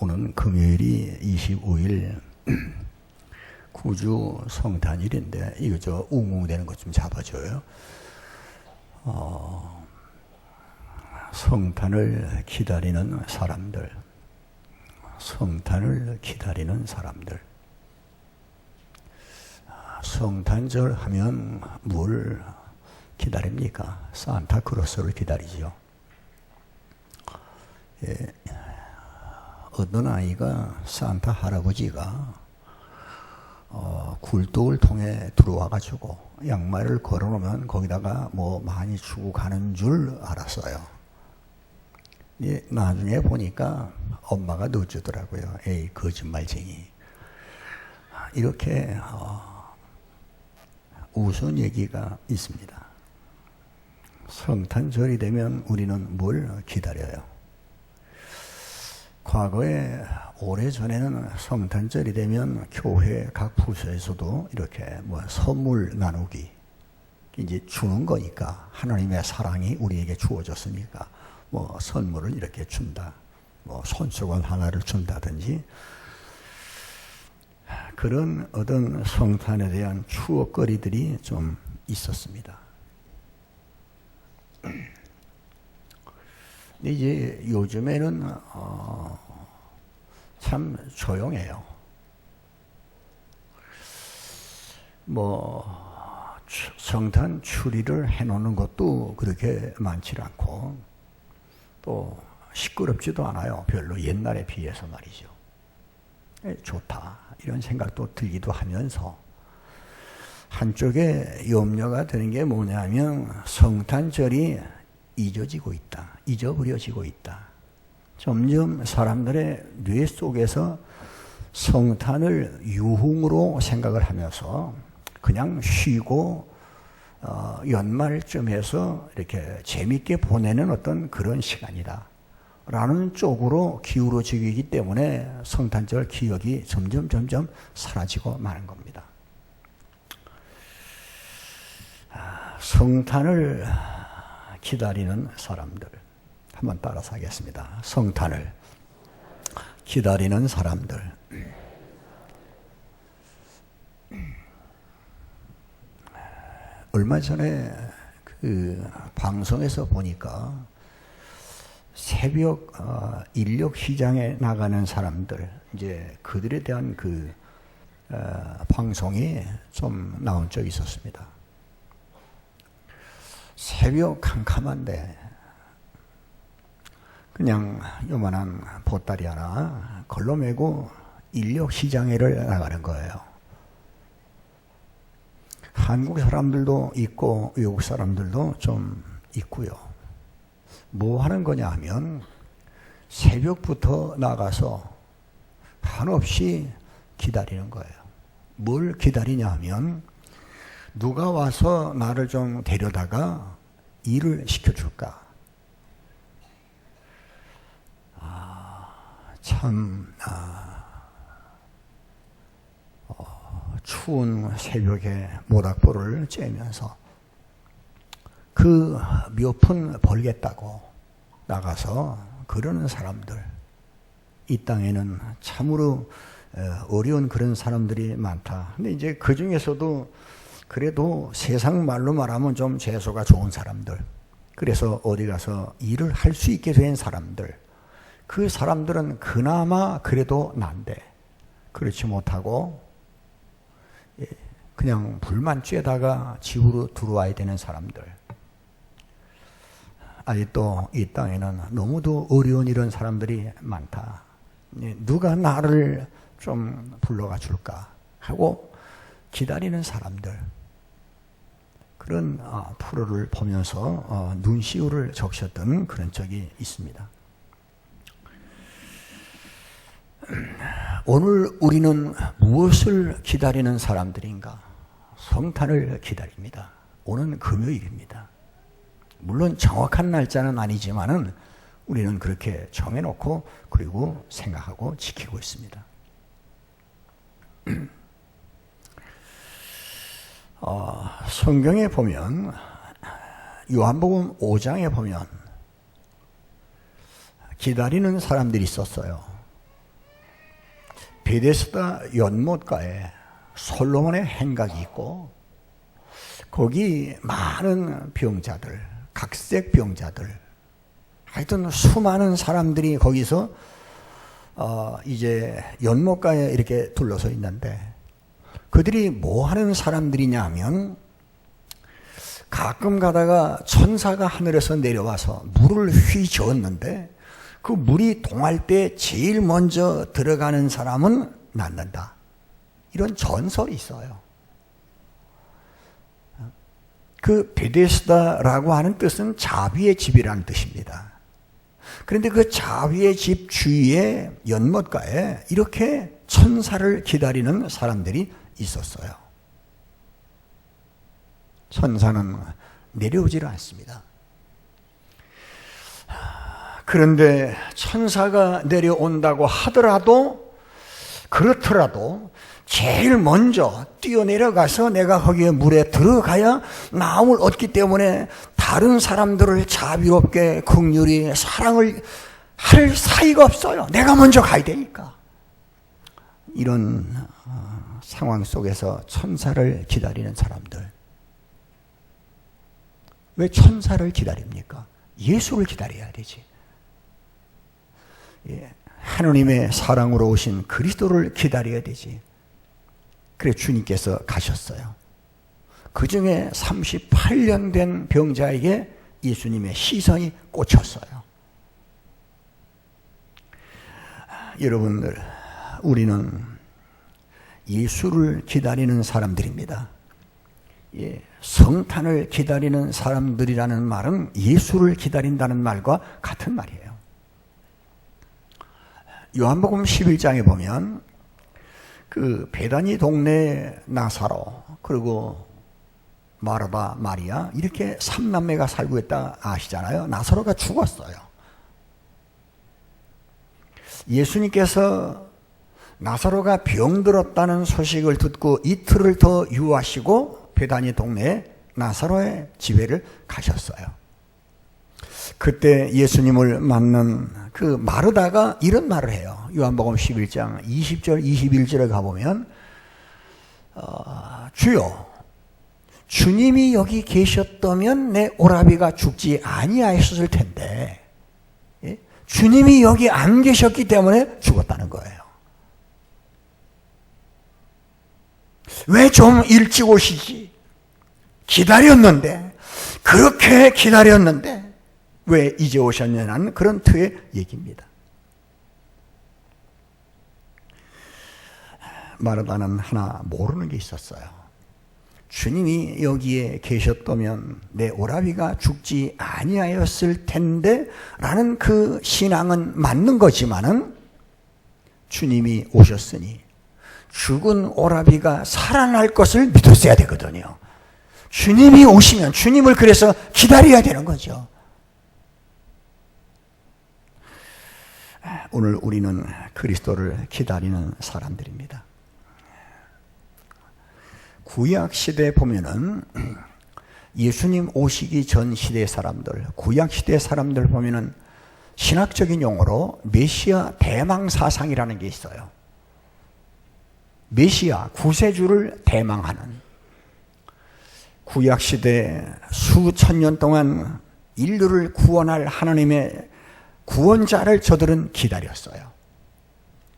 오늘 금요일이 25일 구주 성탄일인데 이거 저 웅웅대는 것 좀 잡아줘요. 성탄을 기다리는 사람들, 성탄을 기다리는 사람들. 성탄절 하면 뭘 기다립니까? 산타크로스를 기다리죠. 예, 어떤 아이가 산타 할아버지가 굴뚝을 통해 들어와가지고 양말을 걸어놓으면 거기다가 뭐 많이 주고 가는 줄 알았어요. 예, 나중에 보니까 엄마가 넣어주더라고요. 에이, 거짓말쟁이. 이렇게 우스운 얘기가 있습니다. 성탄절이 되면 우리는 뭘 기다려요? 과거에 오래전에는 성탄절이 되면 교회 각 부서에서도 이렇게 뭐 선물 나누기, 이제 주는 거니까 하나님의 사랑이 우리에게 주어졌으니까 뭐 선물을 이렇게 준다, 뭐 손수건 하나를 준다든지 그런 어떤 성탄에 대한 추억거리들이 좀 있었습니다. 근데 이제 요즘에는 참 조용해요. 뭐 성탄 추리를 해놓는 것도 그렇게 많지 않고 또 시끄럽지도 않아요. 별로 옛날에 비해서 말이죠. 좋다 이런 생각도 들기도 하면서 한쪽에 염려가 되는 게 뭐냐면 성탄절이 잊어지고 있다, 잊어버려지고 있다. 점점 사람들의 뇌 속에서 성탄을 유흥으로 생각을 하면서 그냥 쉬고 연말쯤에서 이렇게 재밌게 보내는 어떤 그런 시간이다 라는 쪽으로 기울어지기 때문에 성탄절 기억이 점점 사라지고 마는 겁니다. 성탄을 기다리는 사람들, 한번 따라서 하겠습니다. 성탄을 기다리는 사람들. 얼마 전에 그 방송에서 보니까 새벽 인력 시장에 나가는 사람들, 이제 그들에 대한 그 방송이 좀 나온 적이 있었습니다. 새벽 캄캄한데 그냥 요만한 보따리 하나 걸러매고 인력 시장에를 나가는 거예요. 한국 사람들도 있고 외국 사람들도 좀 있고요. 뭐 하는 거냐 하면 새벽부터 나가서 한없이 기다리는 거예요. 뭘 기다리냐 하면 누가 와서 나를 좀 데려다가 일을 시켜줄까? 추운 새벽에 모닥불을 쬐면서 그 몇 푼 벌겠다고 나가서 그러는 사람들, 이 땅에는 참으로 어려운 그런 사람들이 많다. 근데 이제 그 중에서도 그래도 세상 말로 말하면 좀 재수가 좋은 사람들, 그래서 어디 가서 일을 할 수 있게 된 사람들, 그 사람들은 그나마 그래도 난데 그렇지 못하고 그냥 불만 쬐다가 집으로 들어와야 되는 사람들, 아직도 이 땅에는 너무도 어려운 이런 사람들이 많다. 누가 나를 좀 불러가 줄까 하고 기다리는 사람들, 그런 프로를 보면서 눈시울을 적셨던 그런 적이 있습니다. 오늘 우리는 무엇을 기다리는 사람들인가? 성탄을 기다립니다. 오늘 금요일입니다. 물론 정확한 날짜는 아니지만은 우리는 그렇게 정해놓고 그리고 생각하고 지키고 있습니다. 성경에 보면 요한복음 5장에 보면 기다리는 사람들이 있었어요. 베데스다 연못가에 솔로몬의 행각이 있고 거기 많은 병자들, 각색 병자들, 하여튼 수많은 사람들이 거기서 이제 연못가에 이렇게 둘러서 있는데 그들이 뭐 하는 사람들이냐 하면 가끔 가다가 천사가 하늘에서 내려와서 물을 휘저었는데 그 물이 동할 때 제일 먼저 들어가는 사람은 낫는다. 이런 전설이 있어요. 그 베데스다라고 하는 뜻은 자비의 집이라는 뜻입니다. 그런데 그 자비의 집 주위에 연못가에 이렇게 천사를 기다리는 사람들이 있었어요. 천사는 내려오질 않습니다. 그런데 천사가 내려온다고 하더라도 그렇더라도 제일 먼저 뛰어내려가서 내가 거기에 물에 들어가야 마음을 얻기 때문에 다른 사람들을 자비롭게 긍휼히 사랑을 할 사이가 없어요. 내가 먼저 가야 되니까. 이런 상황 속에서 천사를 기다리는 사람들. 왜 천사를 기다립니까? 예수를 기다려야 되지. 하느님의 사랑으로 오신 그리스도를 기다려야 되지. 그래 주님께서 가셨어요. 그 중에 38년 된 병자에게 예수님의 시선이 꽂혔어요. 여러분들, 우리는 예수를 기다리는 사람들입니다. 성탄을 기다리는 사람들이라는 말은 예수를 기다린다는 말과 같은 말이에요. 요한복음 11장에 보면 그 베다니 동네 나사로 그리고 마르다, 마리아 이렇게 삼남매가 살고 있다 아시잖아요. 나사로가 죽었어요. 예수님께서 나사로가 병들었다는 소식을 듣고 이틀을 더 유하시고 베다니 동네에 나사로의 집에를 가셨어요. 그때 예수님을 만난 그 마르다가 이런 말을 해요. 요한복음 11장 20절 21절에 가보면 주여 주님이 여기 계셨다면 내 오라비가 죽지 아니하였을 텐데 주님이 여기 안 계셨기 때문에 죽었다는 거예요. 왜 좀 일찍 오시지? 기다렸는데 그렇게 기다렸는데 왜 이제 오셨냐는 그런 틀의 얘기입니다. 마르다는 하나 모르는 게 있었어요. 주님이 여기에 계셨다면 내 오라비가 죽지 아니하였을 텐데 라는 그 신앙은 맞는 거지만은 주님이 오셨으니 죽은 오라비가 살아날 것을 믿었어야 되거든요. 주님이 오시면 주님을 그래서 기다려야 되는 거죠. 오늘 우리는 그리스도를 기다리는 사람들입니다. 구약 시대에 보면은 예수님 오시기 전 시대 사람들, 구약 시대 사람들 보면은 신학적인 용어로 메시아 대망사상이라는 게 있어요. 메시아, 구세주를 대망하는. 구약 시대 수천 년 동안 인류를 구원할 하나님의 구원자를 저들은 기다렸어요.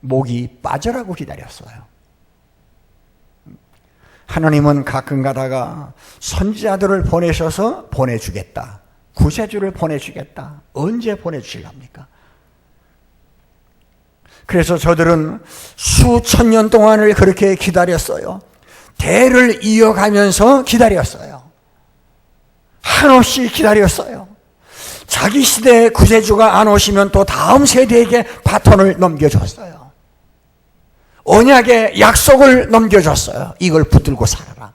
목이 빠져라고 기다렸어요. 하나님은 가끔 가다가 선지자들을 보내셔서 보내주겠다. 구세주를 보내주겠다. 언제 보내주실랍니까? 그래서 저들은 수천 년 동안을 그렇게 기다렸어요. 대를 이어가면서 기다렸어요. 한없이 기다렸어요. 자기 시대의 구세주가 안 오시면 또 다음 세대에게 바톤을 넘겨줬어요. 언약의 약속을 넘겨줬어요. 이걸 붙들고 살아라.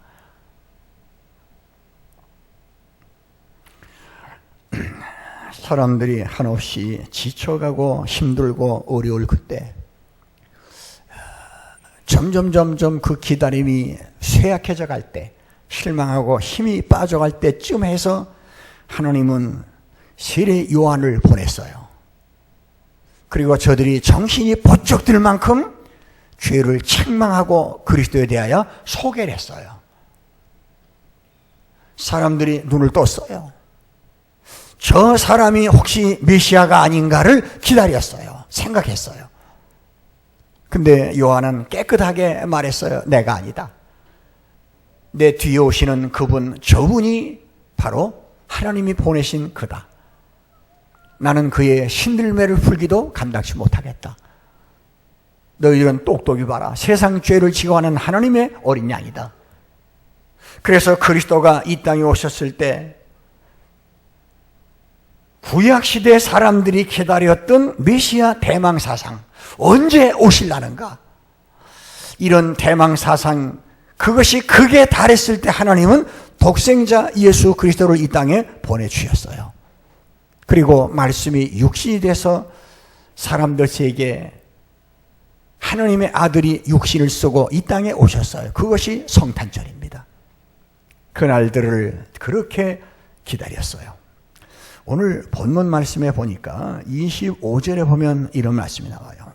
사람들이 한없이 지쳐가고 힘들고 어려울 그때 점점 그 기다림이 쇠약해져 갈 때, 실망하고 힘이 빠져갈 때쯤 해서 하나님은 세례 요한을 보냈어요. 그리고 저들이 정신이 번쩍 들 만큼 죄를 책망하고 그리스도에 대하여 소개를 했어요. 사람들이 눈을 떴어요. 저 사람이 혹시 메시아가 아닌가를 기다렸어요. 생각했어요. 근데 요한은 깨끗하게 말했어요. 내가 아니다. 내 뒤에 오시는 그분, 저분이 바로 하나님이 보내신 그다. 나는 그의 신들매를 풀기도 감당치 못하겠다. 너희들은 똑똑히 봐라. 세상 죄를 지고하는 하나님의 어린 양이다. 그래서 그리스도가 이 땅에 오셨을 때 구약시대 사람들이 기다렸던 메시아 대망사상, 언제 오실라는가? 이런 대망사상, 그것이 극에 달했을 때 하나님은 독생자 예수 그리스도를 이 땅에 보내주셨어요. 그리고 말씀이 육신이 돼서 사람들에게 하나님의 아들이 육신을 쓰고 이 땅에 오셨어요. 그것이 성탄절입니다. 그날들을 그렇게 기다렸어요. 오늘 본문 말씀에 보니까 25절에 보면 이런 말씀이 나와요.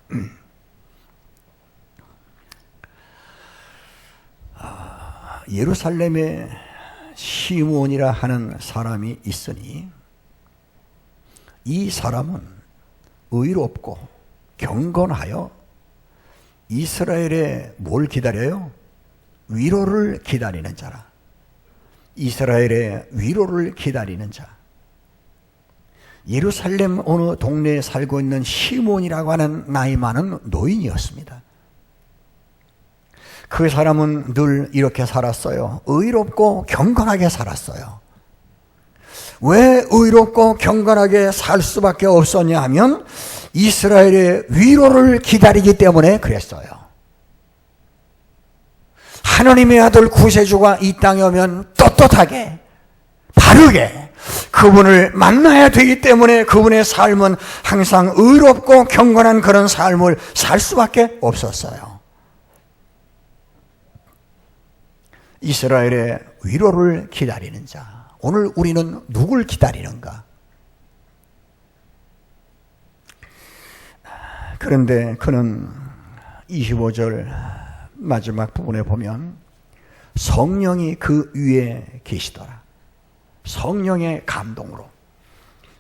예루살렘에 시므온이라 하는 사람이 있으니 이 사람은 의롭고 경건하여 이스라엘에 뭘 기다려요? 위로를 기다리는 자라. 이스라엘의 위로를 기다리는 자. 예루살렘 어느 동네에 살고 있는 시몬이라고 하는 나이 많은 노인이었습니다. 그 사람은 늘 이렇게 살았어요. 의롭고 경건하게 살았어요. 왜 의롭고 경건하게 살 수밖에 없었냐 하면 이스라엘의 위로를 기다리기 때문에 그랬어요. 하나님의 아들 구세주가 이 땅에 오면 떳떳하게 바르게 그분을 만나야 되기 때문에 그분의 삶은 항상 의롭고 경건한 그런 삶을 살 수밖에 없었어요. 이스라엘의 위로를 기다리는 자. 오늘 우리는 누굴 기다리는가? 그런데 그는 25절 마지막 부분에 보면 성령이 그 위에 계시더라. 성령의 감동으로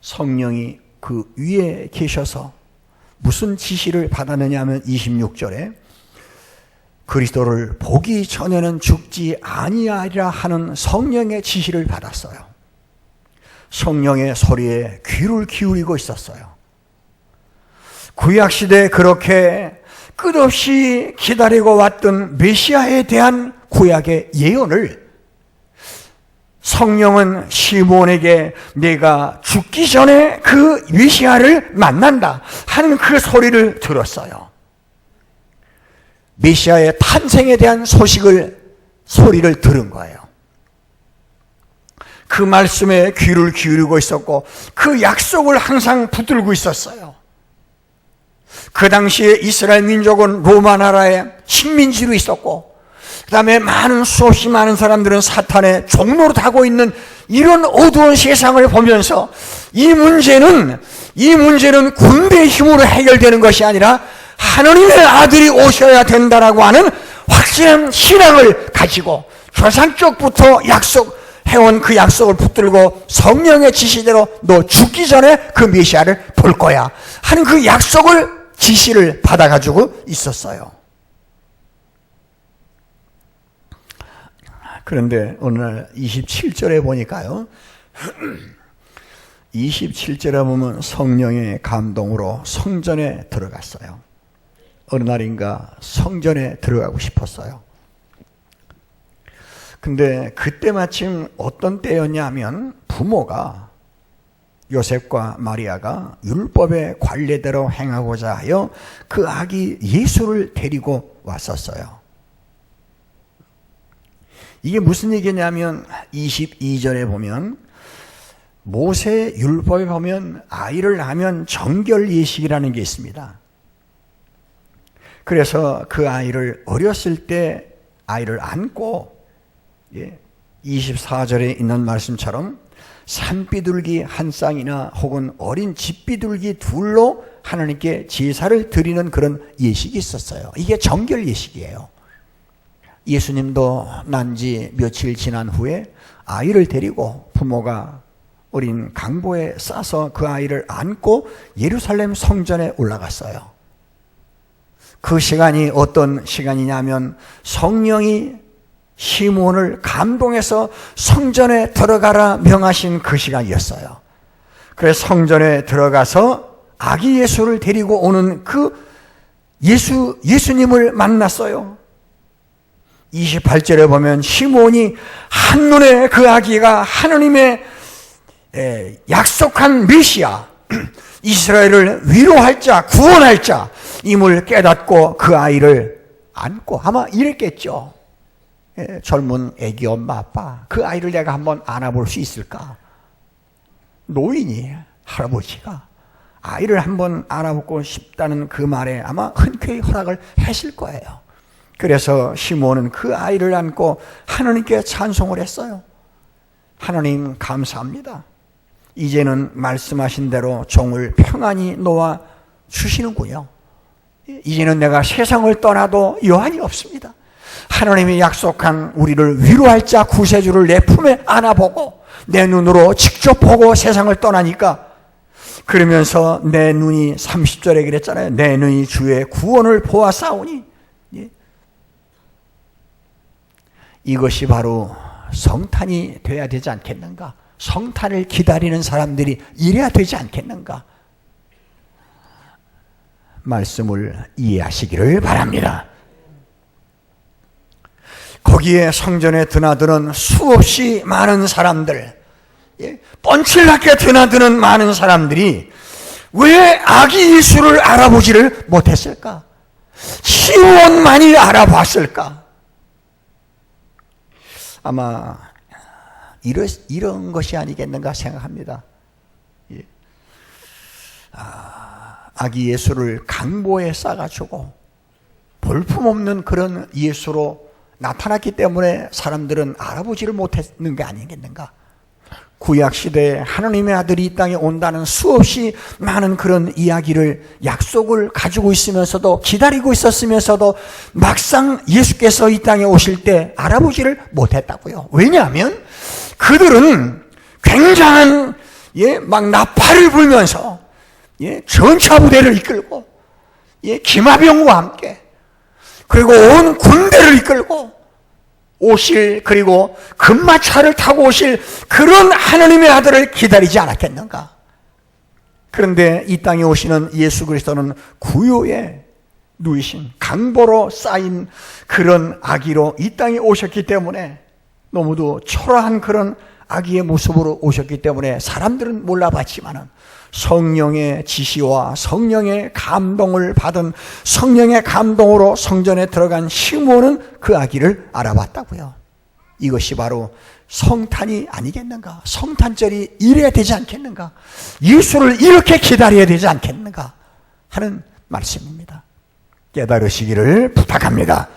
성령이 그 위에 계셔서 무슨 지시를 받았느냐 하면 26절에 그리스도를 보기 전에는 죽지 아니하리라 하는 성령의 지시를 받았어요. 성령의 소리에 귀를 기울이고 있었어요. 구약시대에 그렇게 끝없이 기다리고 왔던 메시아에 대한 구약의 예언을 성령은 시몬에게 내가 죽기 전에 그 메시아를 만난다 하는 그 소리를 들었어요. 메시아의 탄생에 대한 소리를 들은 거예요. 그 말씀에 귀를 기울이고 있었고 그 약속을 항상 붙들고 있었어요. 그 당시에 이스라엘 민족은 로마 나라의 식민지로 있었고 그 다음에 수없이 많은 사람들은 사탄의 종로로 타고 있는 이런 어두운 세상을 보면서 이 문제는 군대의 힘으로 해결되는 것이 아니라 하나님의 아들이 오셔야 된다라고 하는 확실한 신앙을 가지고 조상적부터 약속해온 그 약속을 붙들고 성령의 지시대로 너 죽기 전에 그 메시아를 볼 거야 하는 그 약속을 지시를 받아가지고 있었어요. 그런데 오늘 27절에 보니까요. 27절에 보면 성령의 감동으로 성전에 들어갔어요. 어느 날인가 성전에 들어가고 싶었어요. 근데 그때 마침 어떤 때였냐면 부모가 요셉과 마리아가 율법의 관례대로 행하고자 하여 그 아기 예수를 데리고 왔었어요. 이게 무슨 얘기냐면 22절에 보면 모세 율법에 보면 아이를 낳으면 정결 예식이라는 게 있습니다. 그래서 그 아이를 어렸을 때 아이를 안고 24절에 있는 말씀처럼 산비둘기 한 쌍이나 혹은 어린 집비둘기 둘로 하나님께 제사를 드리는 그런 예식이 있었어요. 이게 정결 예식이에요. 예수님도 난 지 며칠 지난 후에 아이를 데리고 부모가 어린 강보에 싸서 그 아이를 안고 예루살렘 성전에 올라갔어요. 그 시간이 어떤 시간이냐면 성령이 시몬을 감동해서 성전에 들어가라 명하신 그 시간이었어요. 그래서 성전에 들어가서 아기 예수를 데리고 오는 그 예수님을 만났어요. 28절에 보면 시몬이 한눈에 그 아기가 하느님의 약속한 메시아, 이스라엘을 위로할 자, 구원할 자 임을 깨닫고 그 아이를 안고, 아마 이랬겠죠. 젊은 애기 엄마 아빠, 그 아이를 내가 한번 안아볼 수 있을까? 노인이, 할아버지가 아이를 한번 안아보고 싶다는 그 말에 아마 흔쾌히 허락을 했을 거예요. 그래서 시몬은 그 아이를 안고 하나님께 찬송을 했어요. 하나님 감사합니다. 이제는 말씀하신 대로 종을 평안히 놓아 주시는군요. 이제는 내가 세상을 떠나도 여한이 없습니다. 하나님이 약속한 우리를 위로할 자 구세주를 내 품에 안아보고 내 눈으로 직접 보고 세상을 떠나니까, 그러면서 내 눈이 30절에 그랬잖아요. 내 눈이 주의 구원을 보았사오니, 이것이 바로 성탄이 돼야 되지 않겠는가? 성탄을 기다리는 사람들이 이래야 되지 않겠는가? 말씀을 이해하시기를 바랍니다. 거기에 성전에 드나드는 수없이 많은 사람들, 뻔칠나게 드나드는 많은 사람들이 왜 아기 예수를 알아보지를 못했을까? 시몬만이 알아봤을까? 아마 이런 것이 아니겠는가 생각합니다. 아기 예수를 강보에 싸가지고 볼품없는 그런 예수로 나타났기 때문에 사람들은 알아보지를 못했는 게 아니겠는가. 구약시대에 하나님의 아들이 이 땅에 온다는 수없이 많은 그런 이야기를, 약속을 가지고 있으면서도, 기다리고 있었으면서도 막상 예수께서 이 땅에 오실 때 알아보지를 못했다고요. 왜냐하면 그들은 굉장한 막 나팔을 불면서 전차부대를 이끌고 기마병과 함께, 그리고 온 군대를 이끌고 오실, 그리고 금마차를 타고 오실 그런 하나님의 아들을 기다리지 않았겠는가? 그런데 이 땅에 오시는 예수 그리스도는 구요에 누이신, 강보로 쌓인 그런 아기로 이 땅에 오셨기 때문에, 너무도 초라한 그런 아기의 모습으로 오셨기 때문에 사람들은 몰라봤지만은 성령의 지시와 성령의 감동을 받은, 성령의 감동으로 성전에 들어간 시몬은 그 아기를 알아봤다고요. 이것이 바로 성탄이 아니겠는가? 성탄절이 이래야 되지 않겠는가? 예수를 이렇게 기다려야 되지 않겠는가? 하는 말씀입니다. 깨달으시기를 부탁합니다.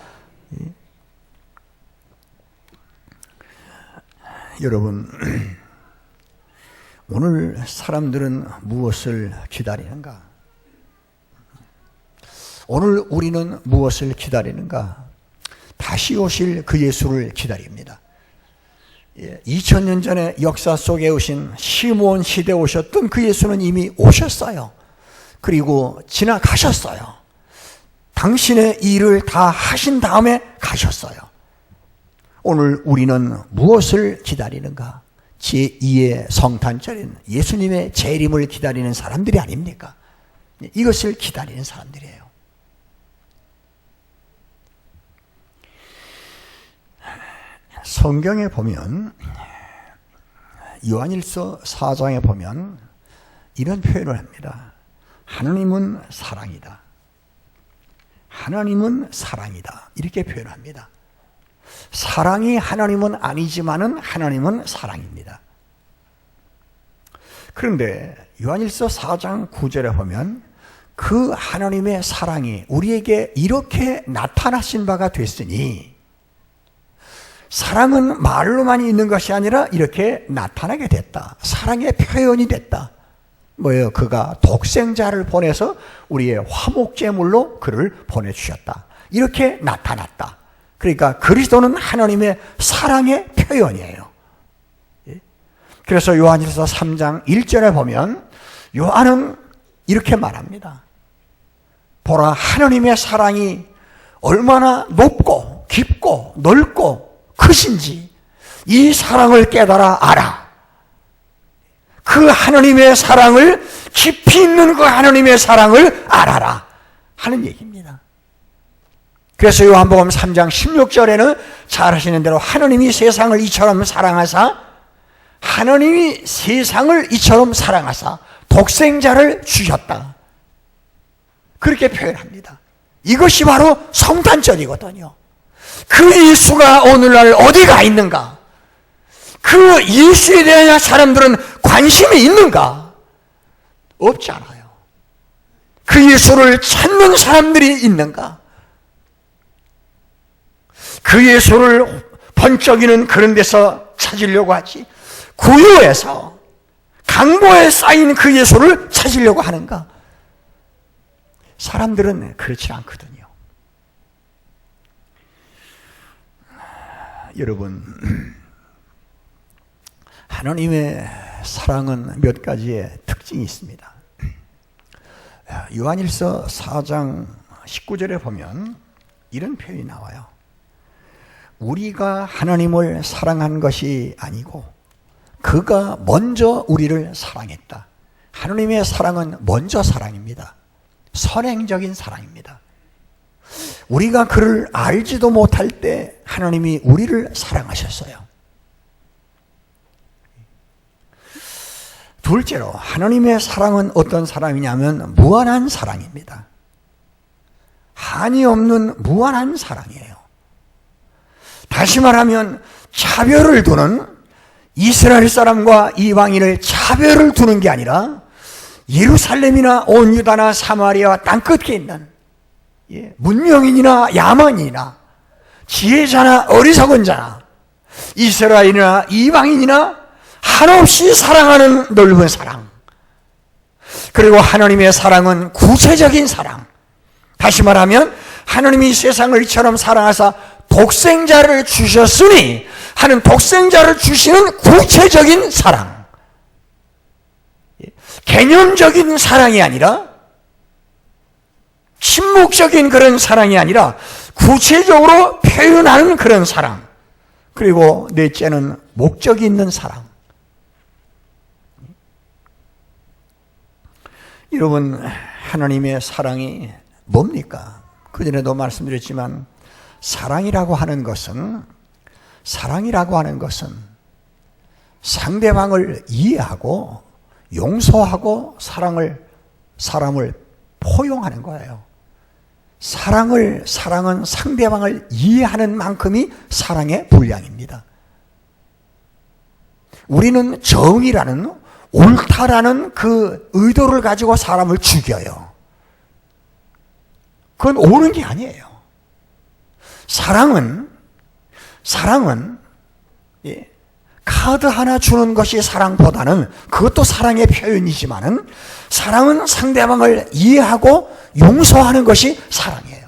여러분, 오늘 사람들은 무엇을 기다리는가? 오늘 우리는 무엇을 기다리는가? 다시 오실 그 예수를 기다립니다. 2000년 전에 역사 속에 오신 시몬 시대에 오셨던 그 예수는 이미 오셨어요. 그리고 지나가셨어요. 당신의 일을 다 하신 다음에 가셨어요. 오늘 우리는 무엇을 기다리는가? 제2의 성탄절인 예수님의 재림을 기다리는 사람들이 아닙니까? 이것을 기다리는 사람들이에요. 성경에 보면, 요한일서 4장에 보면 이런 표현을 합니다. 하나님은 사랑이다. 하나님은 사랑이다. 이렇게 표현합니다. 사랑이 하나님은 아니지만은 하나님은 사랑입니다. 그런데 요한일서 4장 9절에 보면 그 하나님의 사랑이 우리에게 이렇게 나타나신 바가 됐으니, 사랑은 말로만 있는 것이 아니라 이렇게 나타나게 됐다. 사랑의 표현이 됐다. 뭐예요? 그가 독생자를 보내서 우리의 화목제물로 그를 보내주셨다. 이렇게 나타났다. 그러니까 그리스도는 하나님의 사랑의 표현이에요. 그래서 요한일서 3장 1절에 보면 요한은 이렇게 말합니다. 보라, 하나님의 사랑이 얼마나 높고 깊고 넓고 크신지 이 사랑을 깨달아 알아. 그 하나님의 사랑을, 깊이 있는 그 하나님의 사랑을 알아라 하는 얘기입니다. 그래서 요한복음 3장 16절에는 잘 아시는 대로 하나님이 세상을 이처럼 사랑하사, 하나님이 세상을 이처럼 사랑하사 독생자를 주셨다. 그렇게 표현합니다. 이것이 바로 성탄절이거든요. 그 예수가 오늘날 어디가 있는가? 그 예수에 대한 사람들은 관심이 있는가? 없지 않아요. 그 예수를 찾는 사람들이 있는가? 그 예수를 번쩍이는 그런 데서 찾으려고 하지, 구유에서 강보에 쌓인 그 예수를 찾으려고 하는가? 사람들은 그렇지 않거든요. 여러분, 하나님의 사랑은 몇 가지의 특징이 있습니다. 요한일서 4장 19절에 보면 이런 표현이 나와요. 우리가 하나님을 사랑한 것이 아니고 그가 먼저 우리를 사랑했다. 하나님의 사랑은 먼저 사랑입니다. 선행적인 사랑입니다. 우리가 그를 알지도 못할 때 하나님이 우리를 사랑하셨어요. 둘째로 하나님의 사랑은 어떤 사랑이냐면 무한한 사랑입니다. 한이 없는 무한한 사랑이에요. 다시 말하면 차별을 두는, 이스라엘 사람과 이방인을 차별을 두는 게 아니라 예루살렘이나 온 유다나 사마리아 땅끝에 있는 문명인이나 야만인이나 지혜자나 어리석은 자나 이스라엘이나 이방인이나 한없이 사랑하는 넓은 사랑. 그리고 하나님의 사랑은 구체적인 사랑. 다시 말하면 하나님이 세상을 이처럼 사랑하사 독생자를 주셨으니 하는 독생자를 주시는 구체적인 사랑. 개념적인 사랑이 아니라, 침묵적인 그런 사랑이 아니라 구체적으로 표현하는 그런 사랑. 그리고 넷째는 목적이 있는 사랑. 여러분, 하나님의 사랑이 뭡니까? 그전에도 말씀드렸지만 사랑이라고 하는 것은 상대방을 이해하고 용서하고 사람을 포용하는 거예요. 사랑은 상대방을 이해하는 만큼이 사랑의 분량입니다. 우리는 정의라는, 옳다라는 그 의도를 가지고 사람을 죽여요. 그건 옳은 게 아니에요. 사랑은 카드 하나 주는 것이 사랑보다는, 그것도 사랑의 표현이지만은 사랑은 상대방을 이해하고 용서하는 것이 사랑이에요.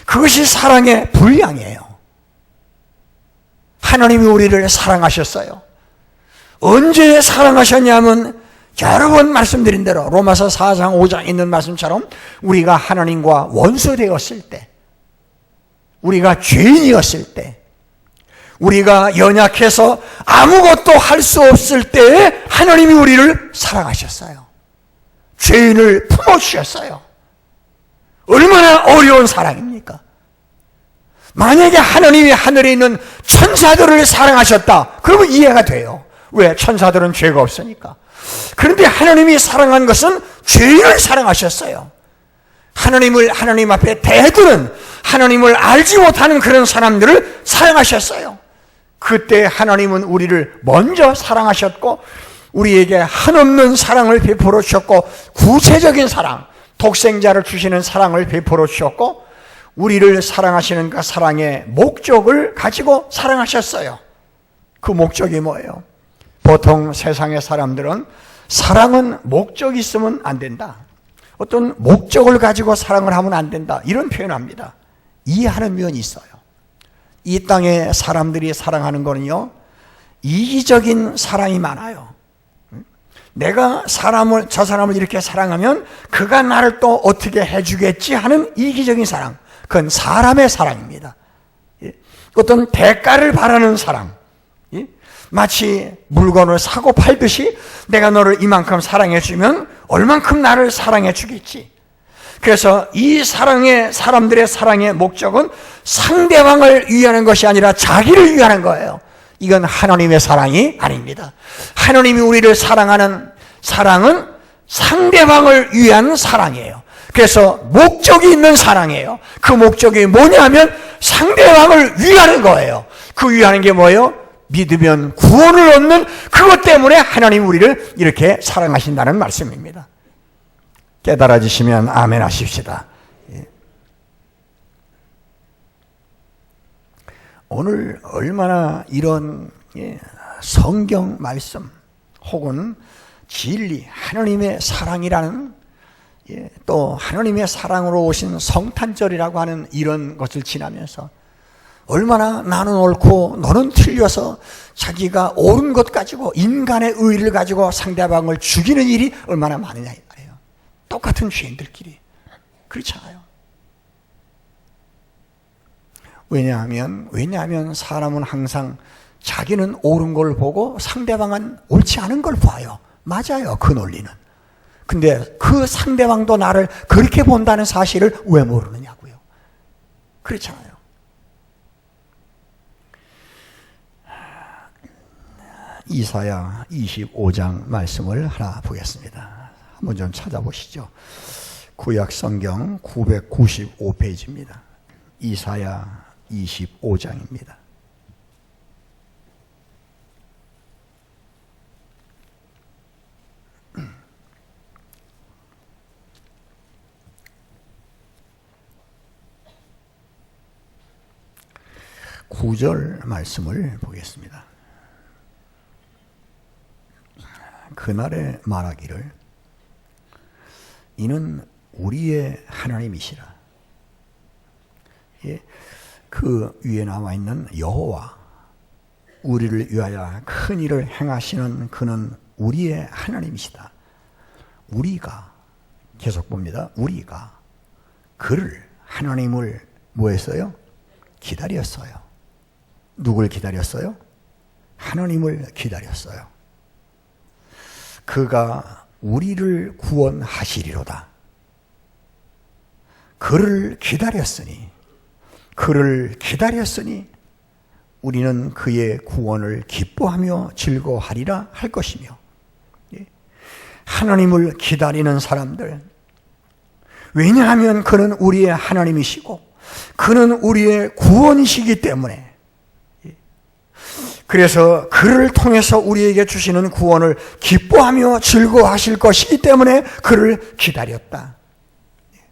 그것이 사랑의 분량이에요. 하나님이 우리를 사랑하셨어요. 언제 사랑하셨냐면 여러 번 말씀드린 대로 로마서 4장 5장에 있는 말씀처럼 우리가 하나님과 원수 되었을 때, 우리가 죄인이었을 때, 우리가 연약해서 아무것도 할 수 없을 때에 하나님이 우리를 사랑하셨어요. 죄인을 품어주셨어요. 얼마나 어려운 사랑입니까? 만약에 하나님이 하늘에 있는 천사들을 사랑하셨다, 그러면 이해가 돼요. 왜? 천사들은 죄가 없으니까. 그런데 하나님이 사랑한 것은 죄인을 사랑하셨어요. 하나님 앞에 대들은, 하나님을 알지 못하는 그런 사람들을 사랑하셨어요. 그때 하나님은 우리를 먼저 사랑하셨고 우리에게 한없는 사랑을 베풀어 주셨고, 구체적인 사랑, 독생자를 주시는 사랑을 베풀어 주셨고, 우리를 사랑하시는 그 사랑의 목적을 가지고 사랑하셨어요. 그 목적이 뭐예요? 보통 세상의 사람들은 사랑은 목적이 있으면 안 된다. 어떤 목적을 가지고 사랑을 하면 안 된다. 이런 표현을 합니다. 이해하는 면이 있어요. 이 땅에 사람들이 사랑하는 거는요, 이기적인 사랑이 많아요. 내가 저 사람을 이렇게 사랑하면 그가 나를 또 어떻게 해주겠지 하는 이기적인 사랑. 그건 사람의 사랑입니다. 어떤 대가를 바라는 사랑. 마치 물건을 사고 팔듯이 내가 너를 이만큼 사랑해주면 얼만큼 나를 사랑해주겠지. 그래서 이 사람들의 사랑의 목적은 상대방을 위하는 것이 아니라 자기를 위하는 거예요. 이건 하나님의 사랑이 아닙니다. 하나님이 우리를 사랑하는 사랑은 상대방을 위한 사랑이에요. 그래서 목적이 있는 사랑이에요. 그 목적이 뭐냐면 상대방을 위하는 거예요. 그 위하는 게 뭐예요? 믿으면 구원을 얻는 그것 때문에 하나님 우리를 이렇게 사랑하신다는 말씀입니다. 깨달아지시면 아멘 하십시다. 오늘 얼마나 이런 성경 말씀 혹은 진리, 하나님의 사랑이라는 또 하나님의 사랑으로 오신 성탄절이라고 하는 이런 것을 지나면서 얼마나 나는 옳고 너는 틀려서 자기가 옳은 것 가지고 인간의 의의를 가지고 상대방을 죽이는 일이 얼마나 많으냐 이 말이에요. 똑같은 죄인들끼리. 그렇잖아요. 왜냐하면 사람은 항상 자기는 옳은 걸 보고 상대방은 옳지 않은 걸 봐요. 맞아요, 그 논리는. 근데 그 상대방도 나를 그렇게 본다는 사실을 왜 모르느냐고요. 그렇잖아요. 이사야 25장 말씀을 하나 보겠습니다. 한번 좀 찾아보시죠. 구약 성경 995페이지입니다. 이사야 25장입니다. 구절 말씀을 보겠습니다. 그날에 말하기를 이는 우리의 하나님이시라. 그 위에 나와 있는 여호와, 우리를 위하여 큰 일을 행하시는 그는 우리의 하나님이시다. 우리가, 계속 봅니다. 우리가 그를, 하나님을 뭐 했어요? 기다렸어요. 누굴 기다렸어요? 하나님을 기다렸어요. 그가 우리를 구원하시리로다. 그를 기다렸으니 우리는 그의 구원을 기뻐하며 즐거워하리라 할 것이며, 하나님을 기다리는 사람들, 왜냐하면 그는 우리의 하나님이시고 그는 우리의 구원이시기 때문에, 그래서 그를 통해서 우리에게 주시는 구원을 기뻐하며 즐거워하실 것이기 때문에 그를 기다렸다.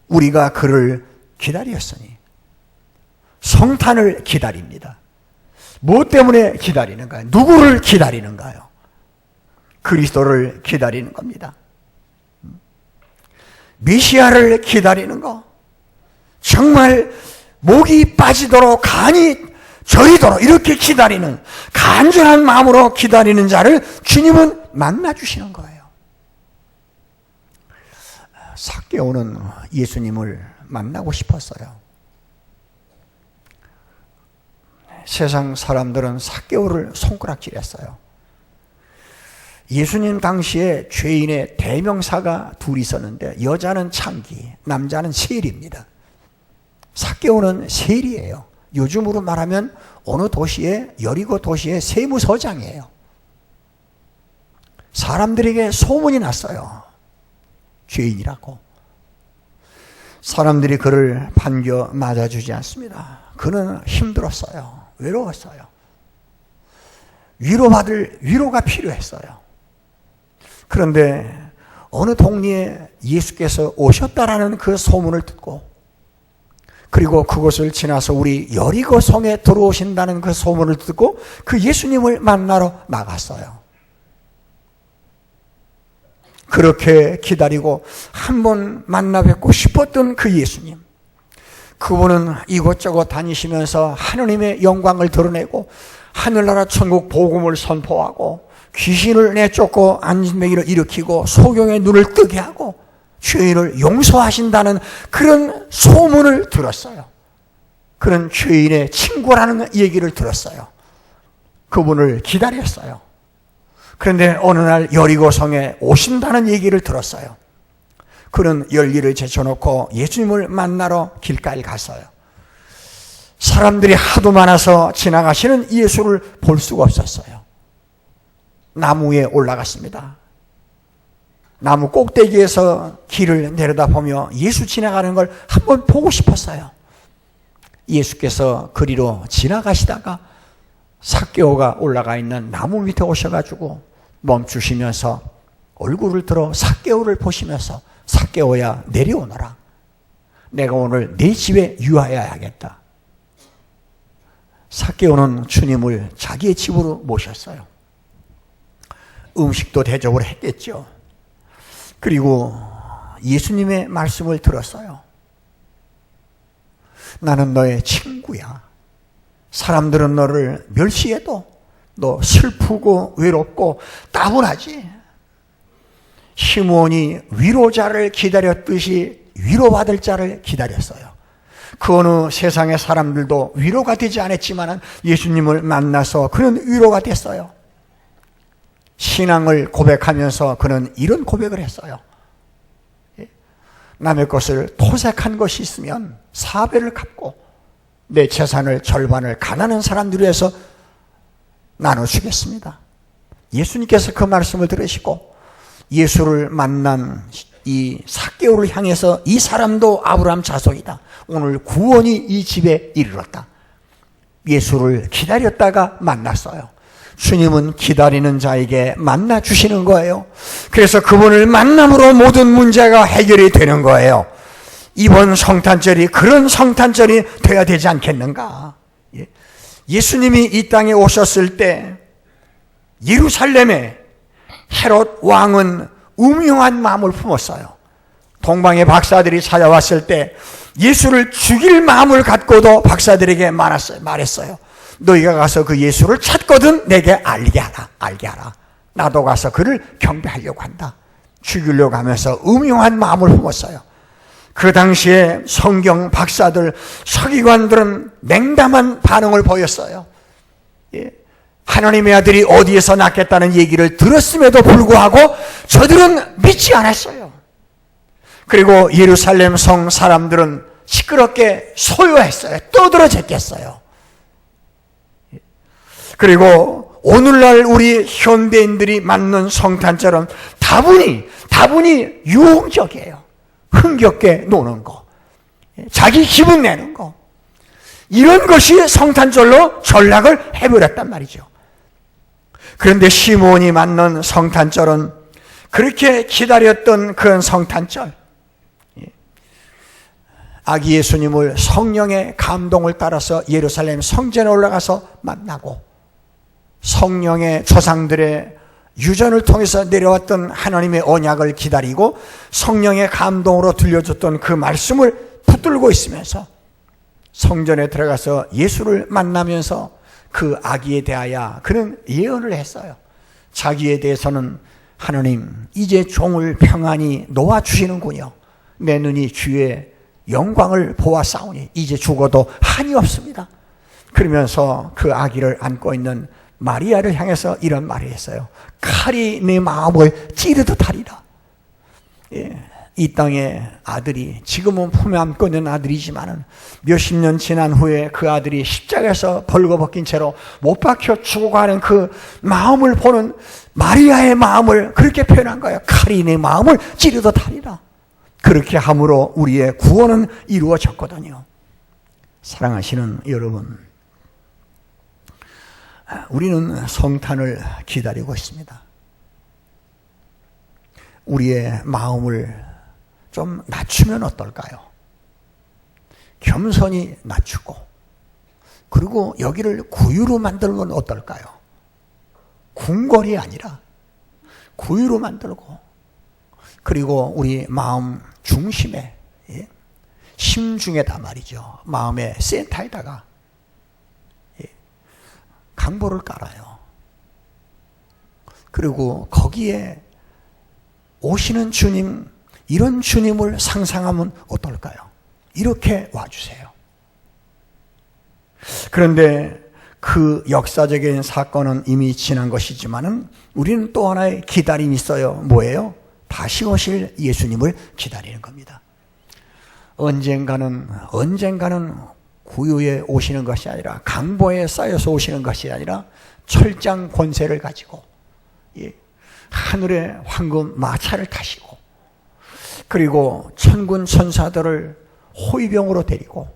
우리가 그를 기다렸으니 성탄을 기다립니다. 무엇 때문에 기다리는가요? 누구를 기다리는가요? 그리스도를 기다리는 겁니다. 메시아를 기다리는 거, 정말 목이 빠지도록 간이 저리도록 이렇게 기다리는, 간절한 마음으로 기다리는 자를 주님은 만나주시는 거예요. 삭개오는 예수님을 만나고 싶었어요. 세상 사람들은 삭개오를 손가락질했어요. 예수님 당시에 죄인의 대명사가 둘이 있었는데, 여자는 창기, 남자는 세리입니다. 삭개오는 세리예요. 요즘으로 말하면 어느 도시의, 여리고 도시의 세무서장이에요. 사람들에게 소문이 났어요. 죄인이라고. 사람들이 그를 반겨 맞아주지 않습니다. 그는 힘들었어요. 외로웠어요. 위로받을 위로가 필요했어요. 그런데 어느 동네에 예수께서 오셨다라는 그 소문을 듣고, 그리고 그곳을 지나서 우리 여리고 성에 들어오신다는 그 소문을 듣고 그 예수님을 만나러 나갔어요. 그렇게 기다리고 한번 만나 뵙고 싶었던 그 예수님, 그분은 이곳저곳 다니시면서 하느님의 영광을 드러내고 하늘나라 천국 복음을 선포하고 귀신을 내쫓고 안진뱅이를 일으키고 소경의 눈을 뜨게 하고 죄인을 용서하신다는 그런 소문을 들었어요. 그런 죄인의 친구라는 얘기를 들었어요. 그분을 기다렸어요. 그런데 어느 날 여리고성에 오신다는 얘기를 들었어요. 그는 열일을 제쳐놓고 예수님을 만나러 길가에 갔어요. 사람들이 하도 많아서 지나가시는 예수를 볼 수가 없었어요. 나무에 올라갔습니다. 나무 꼭대기에서 길을 내려다보며 예수 지나가는 걸 한번 보고 싶었어요. 예수께서 그리로 지나가시다가 삭개오가 올라가 있는 나무 밑에 오셔가지고 멈추시면서 얼굴을 들어 삭개오를 보시면서 삭개오야 내려오너라. 내가 오늘 네 집에 유하여야겠다. 삭개오는 주님을 자기의 집으로 모셨어요. 음식도 대접을 했겠죠. 그리고 예수님의 말씀을 들었어요. 나는 너의 친구야. 사람들은 너를 멸시해도 너 슬프고 외롭고 따분하지. 시므온이 위로자를 기다렸듯이 위로받을 자를 기다렸어요. 그 어느 세상의 사람들도 위로가 되지 않았지만 예수님을 만나서 그는 위로가 됐어요. 신앙을 고백하면서 그는 이런 고백을 했어요. 남의 것을 토색한 것이 있으면 사배를 갚고 내 재산을 절반을 가난한 사람들을 위해서 나눠주겠습니다. 예수님께서 그 말씀을 들으시고 예수를 만난 이 삭개오를 향해서 이 사람도 아브라함 자손이다. 오늘 구원이 이 집에 이르렀다. 예수를 기다렸다가 만났어요. 주님은 기다리는 자에게 만나 주시는 거예요. 그래서 그분을 만남으로 모든 문제가 해결이 되는 거예요. 이번 성탄절이 그런 성탄절이 되어야 되지 않겠는가? 예수님이 이 땅에 오셨을 때 예루살렘에 헤롯 왕은 음흉한 마음을 품었어요. 동방의 박사들이 찾아왔을 때 예수를 죽일 마음을 갖고도 박사들에게 말했어요. 너희가 가서 그 예수를 찾거든 내게 알게 하라. 나도 가서 그를 경배하려고 한다. 죽이려고 하면서 음흉한 마음을 품었어요. 그 당시에 성경 박사들, 서기관들은 냉담한 반응을 보였어요. 하나님의 아들이 어디에서 낳겠다는 얘기를 들었음에도 불구하고 저들은 믿지 않았어요. 그리고 예루살렘 성 사람들은 시끄럽게 소요했어요. 떠들어댔겠어요. 그리고 오늘날 우리 현대인들이 맞는 성탄절은 다분히 유흥적이에요. 흥겹게 노는 거, 자기 기분 내는 거, 이런 것이 성탄절로 전락을 해버렸단 말이죠. 그런데 시므온이 맞는 성탄절은 그렇게 기다렸던 그런 성탄절, 아기 예수님을 성령의 감동을 따라서 예루살렘 성전에 올라가서 만나고 성령의 조상들의 유전을 통해서 내려왔던 하나님의 언약을 기다리고 성령의 감동으로 들려줬던 그 말씀을 붙들고 있으면서 성전에 들어가서 예수를 만나면서 그 아기에 대하여 그는 예언을 했어요. 자기에 대해서는 하나님 이제 종을 평안히 놓아주시는군요. 내 눈이 주의 영광을 보았사오니 이제 죽어도 한이 없습니다. 그러면서 그 아기를 안고 있는 마리아를 향해서 이런 말을 했어요. 칼이 내 마음을 찌르듯 하리라. 이 땅의 아들이 지금은 품에 안고 있는 아들이지만 몇십 년 지난 후에 그 아들이 십자가에서 벌거벗긴 채로 못 박혀 죽어가는 그 마음을 보는 마리아의 마음을 그렇게 표현한 거예요. 칼이 내 마음을 찌르듯 하리라. 그렇게 함으로 우리의 구원은 이루어졌거든요. 사랑하시는 여러분, 우리는 성탄을 기다리고 있습니다. 우리의 마음을 좀 낮추면 어떨까요? 겸손히 낮추고, 그리고 여기를 구유로 만들면 어떨까요? 궁궐이 아니라 구유로 만들고 그리고 우리 마음 중심에, 심중에다 말이죠. 마음의 센터에다가 강보를 깔아요. 그리고 거기에 오시는 주님, 이런 주님을 상상하면 어떨까요? 이렇게 와주세요. 그런데 그 역사적인 사건은 이미 지난 것이지만은 우리는 또 하나의 기다림이 있어요. 뭐예요? 다시 오실 예수님을 기다리는 겁니다. 언젠가는 구유에 오시는 것이 아니라, 강보에 쌓여서 오시는 것이 아니라 철장 권세를 가지고 하늘의 황금 마차를 타시고, 그리고 천군 천사들을 호위병으로 데리고,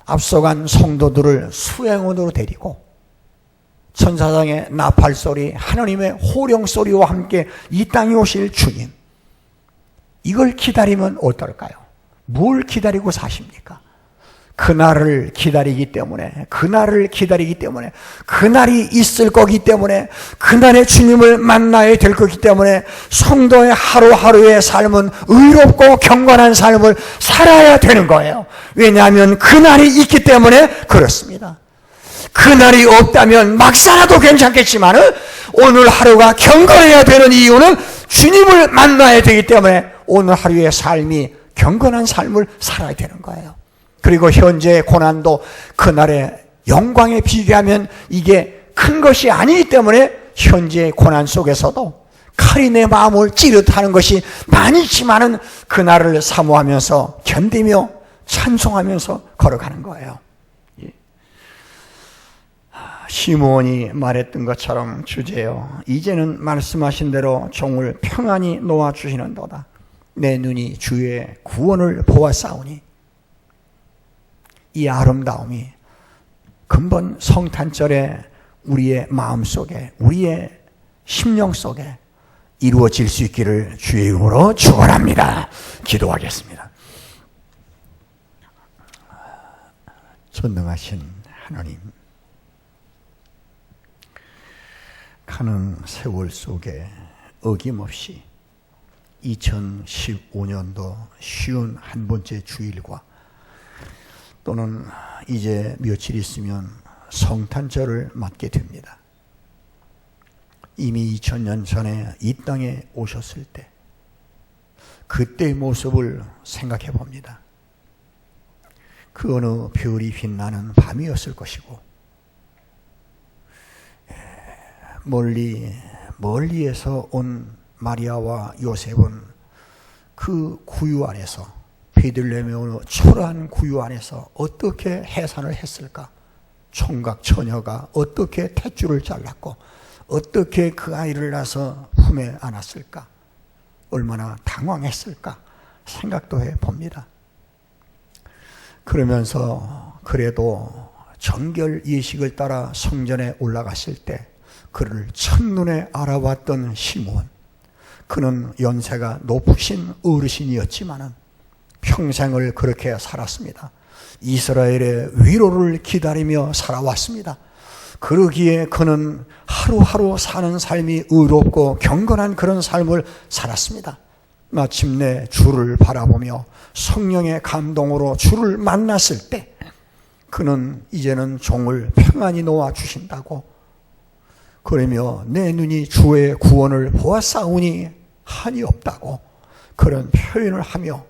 앞서간 성도들을 수행원으로 데리고, 천사장의 나팔소리, 하나님의 호령소리와 함께 이 땅에 오실 주님, 이걸 기다리면 어떨까요? 뭘 기다리고 사십니까? 그날을 기다리기 때문에, 그날이 있을 거기 때문에, 그날의 주님을 만나야 될 거기 때문에 성도의 하루하루의 삶은 의롭고 경건한 삶을 살아야 되는 거예요. 왜냐하면 그날이 있기 때문에 그렇습니다. 그날이 없다면 막 살아도 괜찮겠지만 오늘 하루가 경건해야 되는 이유는 주님을 만나야 되기 때문에 오늘 하루의 삶이 경건한 삶을 살아야 되는 거예요. 그리고 현재의 고난도 그날의 영광에 비교하면 이게 큰 것이 아니기 때문에 현재의 고난 속에서도 칼이 내 마음을 찌릿하는 것이 많이 있지만은 그날을 사모하면서 견디며 찬송하면서 걸어가는 거예요. 시므온이 말했던 것처럼 주제요, 이제는 말씀하신 대로 종을 평안히 놓아주시는도다. 내 눈이 주의 구원을 보았사오니. 이 아름다움이 근본 성탄절에 우리의 마음속에, 우리의 심령 속에 이루어질 수 있기를 주의 이름으로 축원합니다. 기도하겠습니다. 전능하신 하나님, 가는 세월 속에 어김없이 2015년도 쉬운 한 번째 주일과 또는 이제 며칠 있으면 성탄절을 맞게 됩니다. 이미 2000년 전에 이 땅에 오셨을 때 그때의 모습을 생각해 봅니다. 그 어느 별이 빛나는 밤이었을 것이고, 멀리에서 온 마리아와 요셉은 그 구유 안에서, 베들레헴의 어느 초라한 구유 안에서 어떻게 해산을 했을까? 총각 처녀가 어떻게 탯줄을 잘랐고 어떻게 그 아이를 낳아서 품에 안았을까? 얼마나 당황했을까? 생각도 해봅니다. 그러면서 그래도 정결 예식을 따라 성전에 올라갔을 때 그를 첫눈에 알아봤던 시므온, 그는 연세가 높으신 어르신이었지만은 평생을 그렇게 살았습니다. 이스라엘의 위로를 기다리며 살아왔습니다. 그러기에 그는 하루하루 사는 삶이 의롭고 경건한 그런 삶을 살았습니다. 마침내 주를 바라보며 성령의 감동으로 주를 만났을 때 그는 이제는 종을 평안히 놓아주신다고, 그러며 내 눈이 주의 구원을 보았사오니 한이 없다고 그런 표현을 하며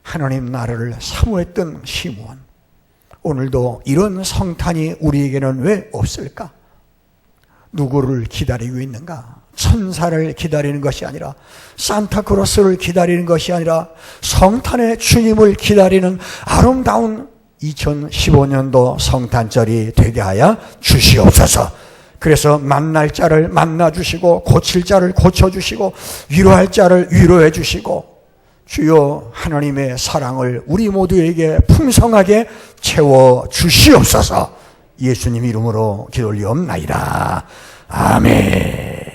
하나님 나라를 사모했던 시므온, 오늘도 이런 성탄이 우리에게는 왜 없을까? 누구를 기다리고 있는가? 천사를 기다리는 것이 아니라, 산타크로스를 기다리는 것이 아니라 성탄의 주님을 기다리는 아름다운 2015년도 성탄절이 되게 하여 주시옵소서. 그래서 만날 자를 만나주시고, 고칠 자를 고쳐주시고, 위로할 자를 위로해 주시고, 주여 하나님의 사랑을 우리 모두에게 풍성하게 채워주시옵소서. 예수님 이름으로 기도 올리옵나이다. 아멘.